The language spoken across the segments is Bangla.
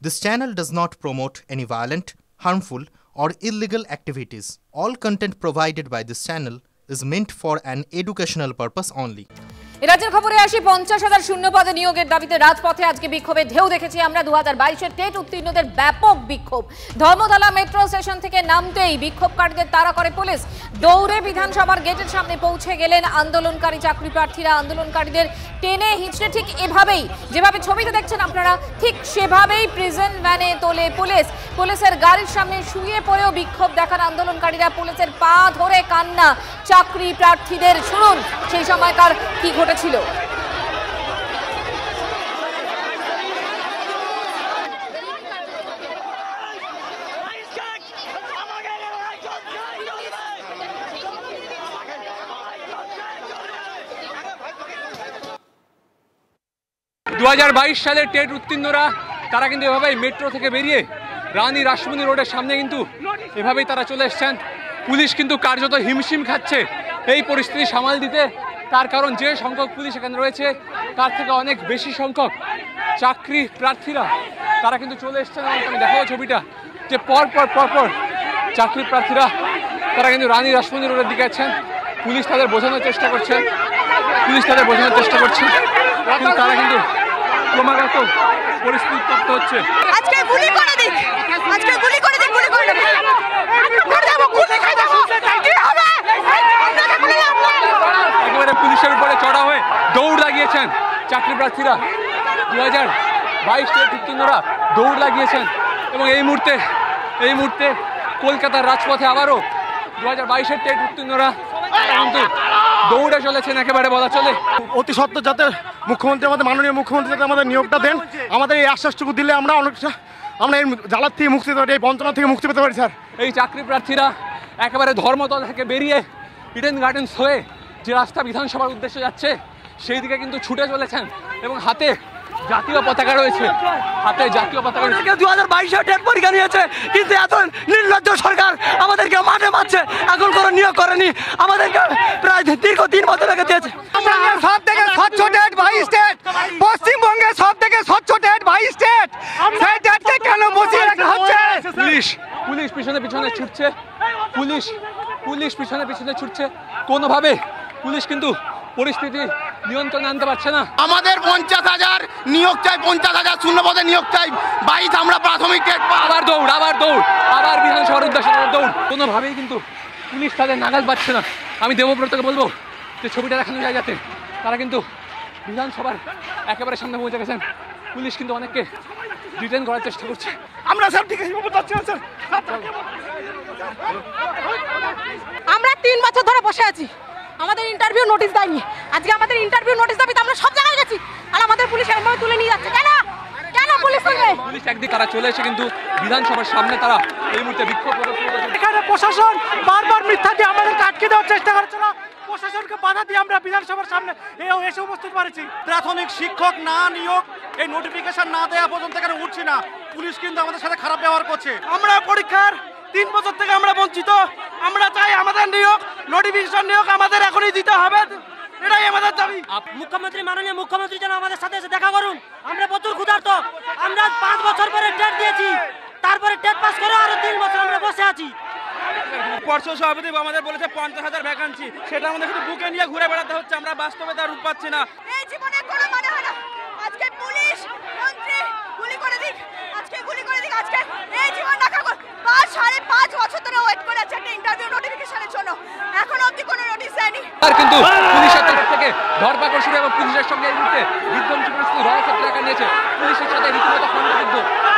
This channel does not promote any violent, harmful, or illegal activities. All content provided by this channel is meant for an educational purpose only. রাজ্যের খবরে আসি ৫০,০০০ শূন্য পদে নিয়োগের দাবিতে রাজপথে আজকে বিক্ষোভের ঢেউ দেখেছি আমরা। ২০২২-এর টেট উত্তীর্ণদের ব্যাপক বিক্ষোভ। ধর্মতলা মেট্রো স্টেশন থেকে নামতেই বিক্ষোভকারীদের তাড়া করে পুলিশ। দৌড়ে বিধানসভার গেটের সামনে পৌঁছে গেলেন আন্দোলনকারী চাকরি প্রার্থীরা। আন্দোলনকারীদের টেনে হিঁচড়ে ঠিক এভাবেই, যেভাবে ছবিতে দেখছেন আপনারা, ঠিক সেভাবেই প্রিজন ভ্যানে তোলে পুলিশ। পুলিশের গাড়ির সামনে শুয়ে পড়েও বিক্ষোভ দেখান আন্দোলনকারীরা। পুলিশের পা ধরে কান্না চাকরি প্রার্থীদের। শুনুন সেই সময়কার কি ঘটেছিল। সালের টেট উত্তীর্ণরা তারা কিন্তু এভাবেই মেট্রো থেকে বেরিয়ে রানী রাসমণি রোডের সামনে কিন্তু এভাবেই তারা চলে এসছেন। পুলিশ কিন্তু কার্যত হিমশিম খাচ্ছে এই পরিস্থিতি সামাল দিতে। তার কারণ যে সংখ্যক পুলিশ এখানে রয়েছে তার থেকে অনেক বেশি সংখ্যক চাকরি প্রার্থীরা তারা কিন্তু চলে এসছেন। আমি দেখাবো ছবিটা, যে পরপর চাকরি প্রার্থীরা তারা কিন্তু রানী রাসমণি রোডের দিকে আছেন। পুলিশ তাদের বোঝানোর চেষ্টা করছে, কিন্তু তারা কিন্তু ক্রমাগত পরিস্থিতি উত্তপ্ত হচ্ছে। একেবারে পুলিশের উপরে চড়া হয়ে দৌড় লাগিয়েছেন চাকরি প্রার্থীরা। 2022 টেট উত্তীর্ণরা দৌড় লাগিয়েছেন এবং এই মুহূর্তে কলকাতার রাজপথে আবারও 2022-এর টেট উত্তীর্ণরা কিন্তু দৌড়ে চলেছেন। একেবারে বলা চলে অতি সত্ত্বর যাতে মুখ্যমন্ত্রী, আমাদের মাননীয় মুখ্যমন্ত্রী যাতে আমাদের নিয়োগটা দেন, আমাদের এই আশ্বাসটুকু দিলে আমরা অনেকটা এই জ্বালার থেকে মুক্তি পেতে পারি, এই বঞ্চনা থেকে মুক্তি পেতে পারি। স্যার, এই চাকরি প্রার্থীরা একেবারে ধর্মতলা থেকে বেরিয়ে ইডেন গার্ডেন্স হয়ে যে রাস্তা বিধানসভার উদ্দেশ্যে যাচ্ছে সেই দিকে কিন্তু ছুটে চলেছেন এবং হাতে জাতীয় পতাকা রয়েছে। 2022-এ টেট পরীক্ষা নিয়েছে, কিন্তু এত নির্লজ্জ সরকার আমাদেরকে মাঠে মারছে, এখন কোনো নিয়োগ করেনি, আমাদেরকে প্রায় দীর্ঘ 3 বছর আগে দিয়েছে। সব থেকে স্বচ্ছ টেট 22 টেট, পশ্চিমবঙ্গে সব থেকে স্বচ্ছ টেট 22 টেট, সেই টেটকে কেন বসিয়ে রাখা হচ্ছে? পুলিশ পিছনে ছুটছে, পুলিশ পিছনে ছুটছে। কোনোভাবে পুলিশ কিন্তু পরিস্থিতি নিয়ন্ত্রণে আনতে পারছে না। আমাদের 50,000 নিয়োগ চাই, 50,000 শূন্য পদে নিয়োগ চাই। 22 আমরা প্রাথমিক টেট, আবার দৌড়, আবার বিধানসভার উদ্দেশ্যে দৌড়। কোনোভাবেই কিন্তু পুলিশ তাদের নাগাল পাচ্ছে না। আমি দেবব্রতকে বলবো যে ছবিটা দেখানো যায়, যাতে তারা কিন্তু বিধানসভার একেবারে সামনে পৌঁছে গেছেন। পুলিশ কিন্তু অনেককে ডিটেইন করার চেষ্টা করছে। আমরা সব ঠিক আছে স্যার। আমরা 3 বছর ধরে বসে আছি, আমাদের ইন্টারভিউ নোটিশ দেয়নি। আজকে আমাদের ইন্টারভিউ নোটিশ দাবিতে আমরা সব জায়গায় গেছি, আর আমাদের পুলিশ এমনভাবে তুলে নিয়ে যাচ্ছে। কেন পুলিশ একদিকে তারা চলে এসে কিন্তু বিধানসভার সামনে তারা এই মুহূর্তে বিক্ষোভ প্রদর্শন করছে। এখানে প্রশাসন বারবার মিথ্যা দিয়ে আমাদেরকে আটকে দেওয়ার চেষ্টা করছিল। প্রশাসনকে বাধা দিয়ে আমরা বিধানসভার সামনে এসে উপস্থিত করেছি। প্রাথমিক শিক্ষক না নিয়োগ, এই নোটিফিকেশন না দেওয়া পর্যন্ত এখানে উঠছি না। পুলিশ কিন্তু আমাদের সাথে খারাপ ব্যবহার করছে। আমরা পরীক্ষার 3 বছর থেকে আমরা বঞ্চিত। আমরা চাই আমাদের নিয়োগ, নোটিফিকেশন নিয়োগ আমাদের এখনই দিতে হবে, এটাই আমাদের দাবি। মুখ্যমন্ত্রী, মাননীয় মুখ্যমন্ত্রী যেন আমাদের সাথে এসে দেখা করুন। আমরা প্রচুর ক্ষুধার্ত, আমরা 5 বছর পরে টেট দিয়েছি, তারপরে টেট পাস করে আরো 3 বছর আমরা বসে আছি। পর্ষদ সভাপতি আমাদের বলেছে 50,000 ভ্যাকান্সি, সেটা আমাদের শুধু বুকে নিয়ে ঘুরে বেড়াতে হচ্ছে। আমরা বাস্তবে তার রূপ পাচ্ছি না। এই জীবনে কোনো মানে হয় না। আজকে পুলিশ মন্ত্রী গুলি করে দিক, আজকে এই জীবন রাখা 5.5 বছর ধরে ওয়েট করে আছে একটা ইন্টারভিউ নোটিফিকেশনের জন্য, এখনো অবধি কোনো নোটিশ দেয়নি। আর কিন্তু পুলিশের তরফ থেকে ধরপাকড় শুরু এবং পুলিশের সঙ্গে এই মুহূর্তে বিধ্বংসী পরিস্থিতি রণক্ষেত্রে দেখা নিয়েছে। পুলিশের সাথে রীতিমতো খণ্ডযুদ্ধ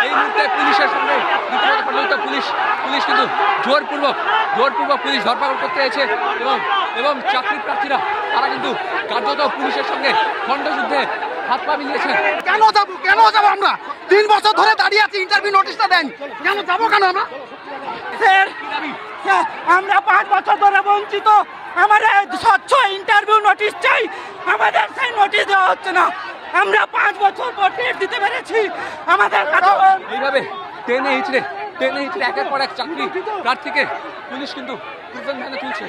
এই মুহূর্তে, পুলিশের সঙ্গে রীতিমতো খণ্ডযুদ্ধ। পুলিশ কিন্তু জোরপূর্বক পুলিশ ধরপাকড় করতে এসেছে এবং চাকরি প্রার্থীরা তারা কিন্তু কার্যত পুলিশের সঙ্গে খণ্ডযুদ্ধে হাত পা মিলিয়েছেন। কেন যাবো আমরা 3 বছর ধরে দাঁড়িয়ে আছি, ইন্টারভিউ নোটিশটা দেন, কেন আমরা? স্যার, আমরা 5 বছর ধরে বঞ্চিত, আমাদের স্বচ্ছ ইন্টারভিউ নোটিশ চাই, আমাদের সেই নোটিশ দেওয়া হচ্ছে না। আমরা 5 বছর পর টেট দিতে পেরেছি, আমাদের এইভাবে টেনে হিচড়ে একের পর এক চাকরি প্রার্থীকে পুলিশ কিন্তু প্রিজন ভ্যানে তুলছে।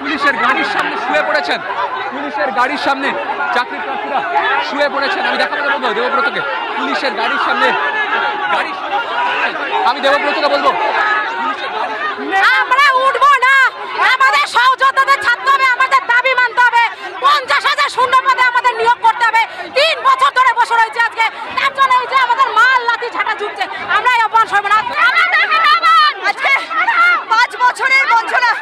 পুলিশের গাড়ির সামনে শুয়ে পড়েছেন, চাকরি প্রার্থীরা শুয়ে পড়েছেন। আমি দেখাবো দেবব্রতকে পুলিশের গাড়ির সামনে আমি দেবব্রতকে বলবো আমরা উঠবো না, আমাদের সহযোদ্ধাদের ছাড়তে হবে, আমাদের দাবি মানতে হবে। 50,000 শূন্য পদে আমাদের নিয়োগ করতে হবে। 3 বছর ধরে বসে রয়েছে আজকে, তার জন্য এই যে আমাদের মাল লাঠি ঝাঁটা ঝুঁকছে, আমরা এই অপমান সরব না। আজকে 5 বছরের বঞ্চনা,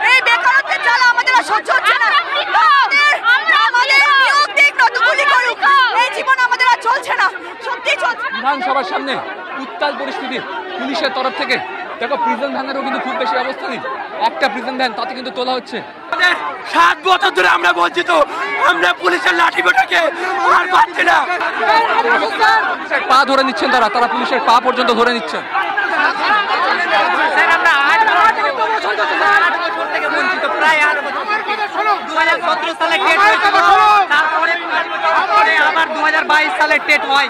এই বেকারত্বের জ্বালা আমাদের আর সহ্য হচ্ছে না। আমাদের নিয়োগ দিক, নয়তো গুলি করুক, এই জীবন আমাদের আর চলছে না, সত্যি চলছে। বিধানসভার সামনে উত্তাল পরিস্থিতি পুলিশের তরফ থেকে। দেখো প্রিজন ভ্যানেরও কিন্তু খুব বেশি অবস্থা নেই, একটা প্রিজন ভ্যান তাতে কিন্তু তোলা হচ্ছে। 7 বছর ধরে আমরা বঞ্চিত, আমরা পুলিশের লাঠি পেটাকে আর পাচ্ছি না। পা ধরে নিচ্ছেন তারা, তারা পুলিশের পা পর্যন্ত ধরে নিচ্ছেন। আমরা 8 বছর থেকে বঞ্চিত, প্রায় 8 বছর। 2017 সালে টেট হয়েছিল, তারপরে আবার 2022 সালে টেট হয়।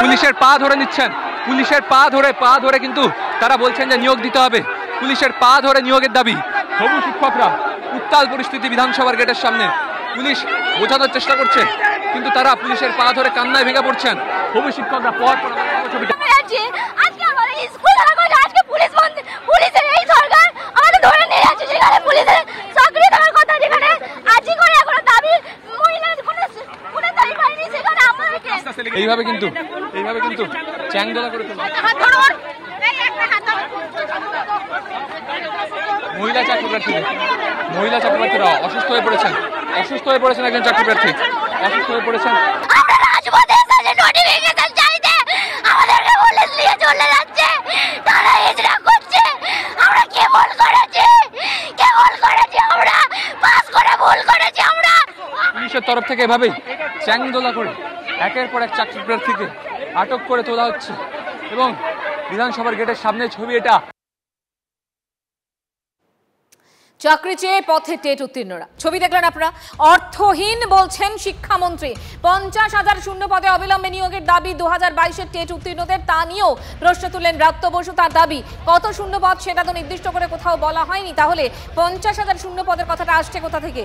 পুলিশের পা ধরে নিচ্ছেন, পুলিশের পা ধরে কিন্তু তারা বলছেন যে নিয়োগ দিতে হবে। পুলিশের পা ধরে নিয়োগের দাবি। হবু শিক্ষকরা, উত্তাল পরিস্থিতি বিধানসভার গেটের সামনে। পুলিশ বোঝানোর চেষ্টা করছে, কিন্তু তারা পুলিশের পা ধরে কান্নায় ভেঙে পড়ছেন। হবু শিক্ষকরা ছবিটা পুলিশের এই সরকার আমাদের ধরে নিয়ে যাচ্ছে, যেখানে পুলিশের চাকরি দেওয়ার কথা, যেখানে আজি করে এখনো দাবি মহিলাদের কোনো দাবি পাইনি, সেখানে আমাদেরকে এইভাবে কিন্তু চ্যাংদোলা করে তুলছে। মহিলা চাকরিপ্রার্থীরা অসুস্থ হয়ে পড়েছেন একজন চাকরিপ্রার্থী অসুস্থ হয়ে পড়েছেন। আমরা রাজপথে এসে নোটিফিকেশন চাইতে আমাদেরকে পুলিশ নিয়ে চলে যাচ্ছে, তারা হিজড়া করছে। আমরা কেবল করেছি, আমরা পাস করে ভুল করেছি। আমরা পুলিশের তরফ থেকে এভাবেই চ্যাংদোলা করে একের পর এক চাকরিপ্রার্থীকে আটক করে তোলা হচ্ছে এবং বিধানসভার গেটের সামনে ছবি এটা। চাকরি চেয়ে পথে টেট উত্তীর্ণরা, ছবি দেখলেন আপনারা। অর্থহীন বলছেন শিক্ষামন্ত্রী। 50,000 শূন্য পদে অবিলম্বে নিয়োগের দাবি 2022-এর টেট উত্তীর্ণদের, তা নিয়েও প্রশ্ন তুললেন ব্রাত্য বসু। তার দাবি কত শূন্য পদ সেটা তো নির্দিষ্ট করে কোথাও বলা হয়নি, তাহলে 50,000 শূন্য পদের কথাটা আসছে কোথা থেকে?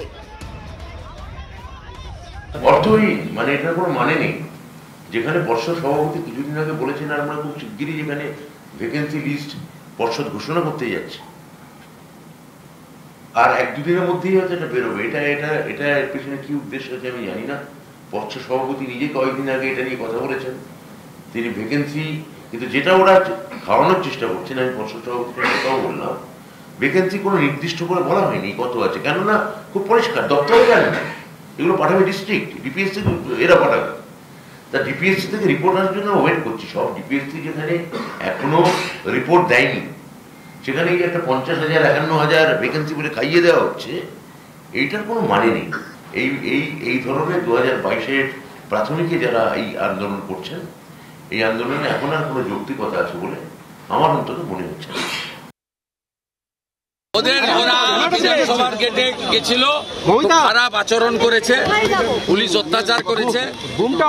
অর্থহীন মানে এটার কোনো মানে নেই। যেখানে পর্ষদ সভাপতি কিছুদিন আগে বলেছেন আমরা খুব শিগগিরই যেখানে ভ্যাকেন্সি লিস্ট পর্ষদ ঘোষণা করতে যাচ্ছে, আর 1-2 দিনের মধ্যেই হয়তো এটা বেরোবে। এটা এর পেছনে কি উদ্দেশ্য আছে আমি জানি না। পর্ষদ সভাপতি নিজে কয়েকদিন আগে এটা নিয়ে কথা বলেছেন, তিনি ভ্যাকেন্সি, কিন্তু যেটা ওরা খাওয়ানোর চেষ্টা করছেন, আমি পর্ষদ সভাপতির কথাও বললাম, ভ্যাকেন্সি কোনো নির্দিষ্ট করে বলা হয়নি কত আছে, কেননা খুব পরিষ্কার দপ্তরে জানে না, এগুলো পাঠাবে ডিস্ট্রিক্ট, ডিপিএসসি এরা পাঠাবে। তা ডিপিএসসি থেকে রিপোর্ট আসার জন্য ওয়েট করছি। সব ডিপিএসসি যেখানে এখনো রিপোর্ট দেয়নি, সেখানে এই একটা 50,000 51,000 ভ্যাকেন্সি বলে খাইয়ে দেওয়া হচ্ছে, এইটার কোনো মানে নেই। এই ধরনের 2022-এর প্রাথমিকে যারা এই আন্দোলন করছেন, এই আন্দোলনে এখন আর কোনো যৌক্তিকতা আছে বলে আমার অন্তত মনে হচ্ছে না। ওরা বিধানসভার গেটে গেছিল, খারাপ আচরণ করেছে, পুলিশ অত্যাচার করেছে,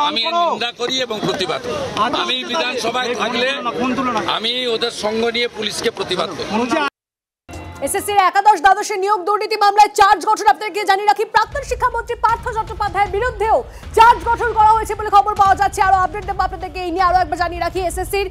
আমি নিন্দা করি এবং প্রতিবাদ করি। আমি বিধানসভায় থাকলে আমি ওদের সঙ্গ নিয়ে পুলিশকে প্রতিবাদ করি। এসএসসির একাদশ দ্বাদশের নিয়োগ দুর্নীতি মামলায় চার্জ গঠন আপনাদেরকে জানিয়ে রাখি, প্রাক্তন শিক্ষামন্ত্রী পার্থ চট্টোপাধ্যায়ের বিরুদ্ধেও চার্জ গঠন করা হয়েছে বলে খবর পাওয়া যাচ্ছে। আরো আপডেট দেবো আপনাদেরকে, এই নিয়ে আরো একবার জানিয়ে রাখি। এসএসসির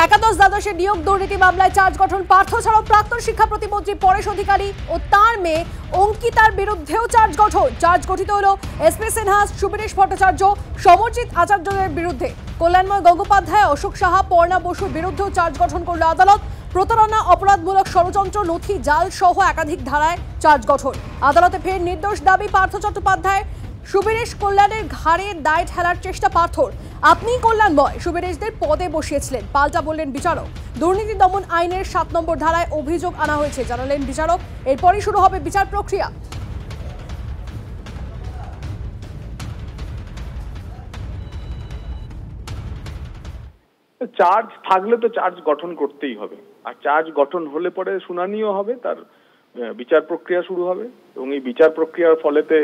একাদশ দ্বাদশের নিয়োগ দুর্নীতি মামলায় চার্জ গঠন পার্থ ছাড়াও প্রাক্তন শিক্ষা প্রতিমন্ত্রী পরেশ অধিকারী ও তার মেয়ে অঙ্কিতার বিরুদ্ধেও চার্জ গঠন। চার্জ গঠিত হলো এসপি সিনহা, সুবীরেশ ভট্টাচার্য, সমরজিৎ আচার্যদের বিরুদ্ধে। কল্যাণময় গঙ্গোপাধ্যায়, অশোক সাহা, পর্ণা বসুর বিরুদ্ধেও চার্জ গঠন করল আদালত। প্রতারণা, অপরাধমূলক ষড়যন্ত্র, নথি জাল সহ একাধিক ধারায় চার্জ গঠন। আদালতে ফের নির্দোষ দাবি পার্থ চট্টোপাধ্যায়। সুবীরেশ কল্যাণের ঘাড়ে দায় ঠেলার চেষ্টা পার্থর। আপনি কল্যাণময় সুবীরেশদের পদে বসিয়েছিলেন, পাল্টা বললেন বিচারক। দুর্নীতি দমন আইনের 7 নম্বর ধারায় অভিযোগ আনা হয়েছে জানালেন বিচারক। এরপরই শুরু হবে বিচার প্রক্রিয়া। চার্জ থাকলে তো চার্জ গঠন করতেই হবে, আর চার্জ গঠন হলে পরে শুনানিও হবে, তার বিচার প্রক্রিয়া শুরু হবে এবং এই বিচার প্রক্রিয়ার ফলেতে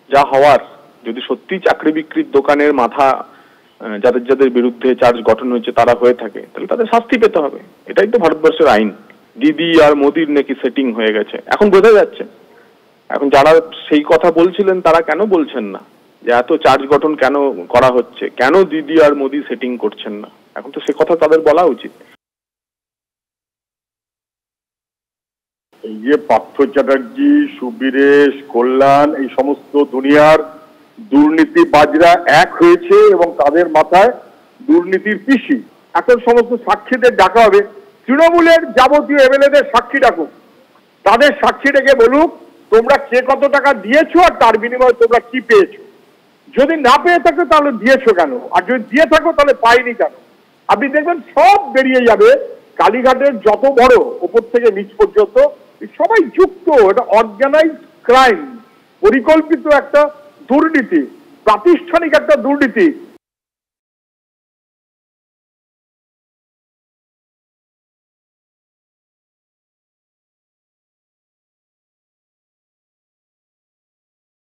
যা হওয়ার, যদি সত্যি চাকরি বিক্রির দোকানের মাথা যাদের যাদের বিরুদ্ধে চার্জ গঠন হয়েছে তারা হয়ে থাকে, তাহলে তাদের শাস্তি পেতে হবে। এটাই তো ভারতবর্ষের আইন। দিদি আর মোদির নাকি সেটিং হয়ে গেছে, এখন বোঝা যাচ্ছে। এখন যারা সেই কথা বলছিলেন তারা কেন বলছেন না যে এত চার্জ গঠন কেন করা হচ্ছে, কেন দিদি আর মোদি সেটিং করছেন না, এখন তো সে কথা তাদের বলা উচিত। এই যে পার্থ চ্যাটার্জি, সুবীরেশ, কল্যাণ, এই সমস্ত দুনিয়ার দুর্নীতিবাজরা এক হয়েছে এবং তাদের মাথায় দুর্নীতির পিসি। এখন সমস্ত সাক্ষীদের ডাকা হবে, তৃণমূলের যাবতীয় এমএলএদের সাক্ষী ডাকুক, তাদের সাক্ষী ডেকে বলুক তোমরা কে কত টাকা দিয়েছো আর তার বিনিময়ে তোমরা কি পেয়েছো। যদি না পেয়ে থাকো তাহলে দিয়েছো কেন, আর যদি দিয়ে থাকো তাহলে পাইনি কেন। আপনি দেখবেন সব বেরিয়ে যাবে। কালীঘাটের যত বড় ওপর থেকে নিচ পর্যন্ত সবাই যুক্ত, এটা অর্গানাইজ ক্রাইম, পরিকল্পিত একটা দুর্নীতি, প্রাতিষ্ঠানিক একটা দুর্নীতি।